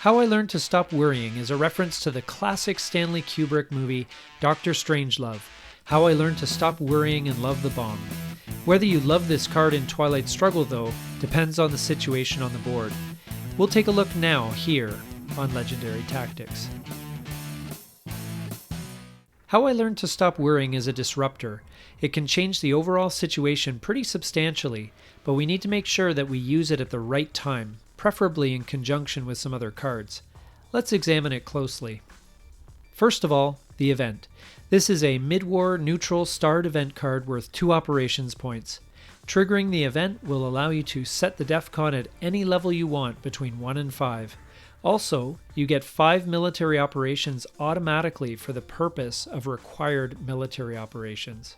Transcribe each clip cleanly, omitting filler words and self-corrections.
How I Learned to Stop Worrying is a reference to the classic Stanley Kubrick movie Dr. Strangelove, How I Learned to Stop Worrying and Love the Bomb. Whether you love this card in Twilight Struggle, though, depends on the situation on the board. We'll take a look now here on Legendary Tactics. How I Learned to Stop Worrying is a disruptor. It can change the overall situation pretty substantially, but we need to make sure that we use it at the right time, preferably in conjunction with some other cards. Let's examine it closely. First of all, the event. This is a mid-war neutral starred event card worth 2 operations points. Triggering the event will allow you to set the DEFCON at any level you want between 1 and 5. Also, you get 5 military operations automatically for the purpose of required military operations.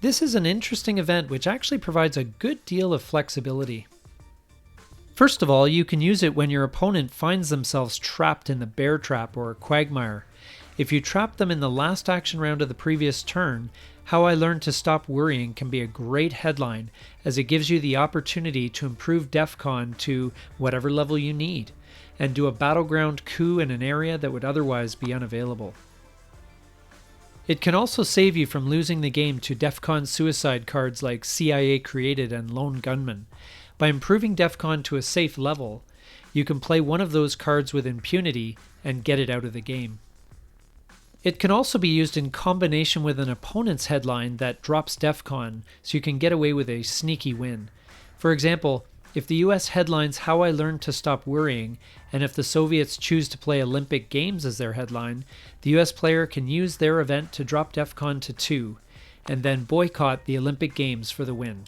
This is an interesting event which actually provides a good deal of flexibility. First of all, you can use it when your opponent finds themselves trapped in the bear trap or quagmire. If you trap them in the last action round of the previous turn, How I Learned to Stop Worrying can be a great headline, as it gives you the opportunity to improve DEFCON to whatever level you need, and do a battleground coup in an area that would otherwise be unavailable. It can also save you from losing the game to DEFCON suicide cards like CIA Created and Lone Gunman. By improving DEFCON to a safe level, you can play one of those cards with impunity and get it out of the game. It can also be used in combination with an opponent's headline that drops DEFCON, so you can get away with a sneaky win. For example, if the US headlines How I Learned to Stop Worrying, and if the Soviets choose to play Olympic Games as their headline, the US player can use their event to drop DEFCON to 2, and then boycott the Olympic Games for the win.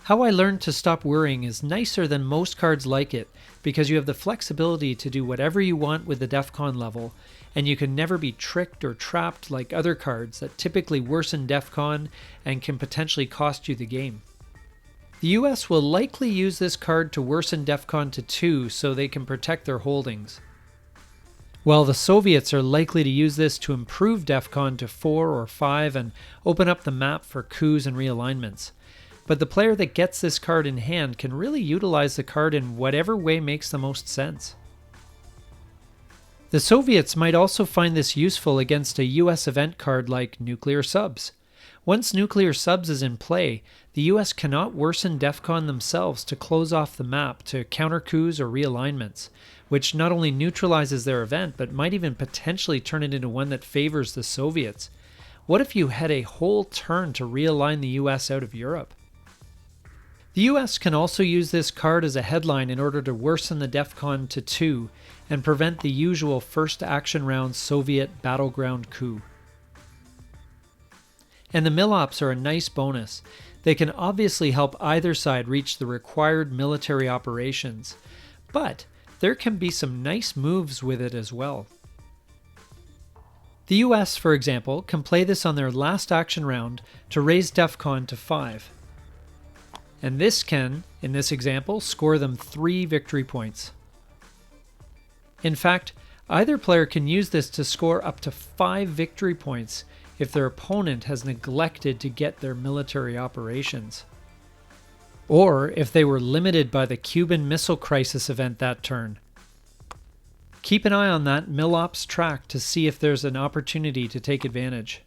How I Learned to Stop Worrying is nicer than most cards like it, because you have the flexibility to do whatever you want with the DEFCON level, and you can never be tricked or trapped like other cards that typically worsen DEFCON and can potentially cost you the game. The US will likely use this card to worsen DEFCON to 2 so they can protect their holdings, while the Soviets are likely to use this to improve DEFCON to 4 or 5 and open up the map for coups and realignments. But the player that gets this card in hand can really utilize the card in whatever way makes the most sense. The Soviets might also find this useful against a US event card like Nuclear Subs. Once Nuclear Subs is in play, the US cannot worsen DEFCON themselves to close off the map to counter coups or realignments, which not only neutralizes their event but might even potentially turn it into one that favors the Soviets. What if you had a whole turn to realign the US out of Europe? The US can also use this card as a headline in order to worsen the DEFCON to 2 and prevent the usual first action round Soviet battleground coup. And the Milops are a nice bonus. They can obviously help either side reach the required military operations, but there can be some nice moves with it as well. The US, for example, can play this on their last action round to raise DEFCON to 5. And this can, in this example, score them 3 victory points. In fact, either player can use this to score up to 5 victory points if their opponent has neglected to get their military operations, or if they were limited by the Cuban Missile Crisis event that turn. Keep an eye on that Milops track to see if there's an opportunity to take advantage.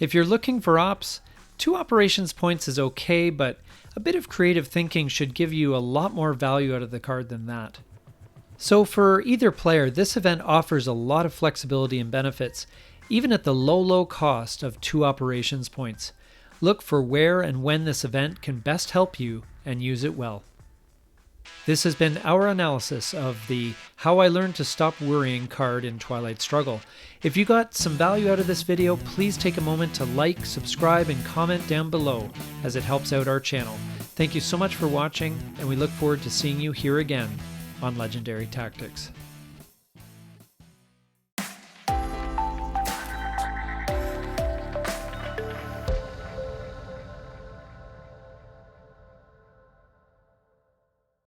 If you're looking for ops, 2 operations points is okay, but a bit of creative thinking should give you a lot more value out of the card than that. So for either player, this event offers a lot of flexibility and benefits, even at the low cost of 2 operations points. Look for where and when this event can best help you and use it well. This has been our analysis of the How I Learned to Stop Worrying card in Twilight Struggle. If you got some value out of this video, please take a moment to like, subscribe, and comment down below, as it helps out our channel. Thank you so much for watching, and we look forward to seeing you here again on Legendary Tactics.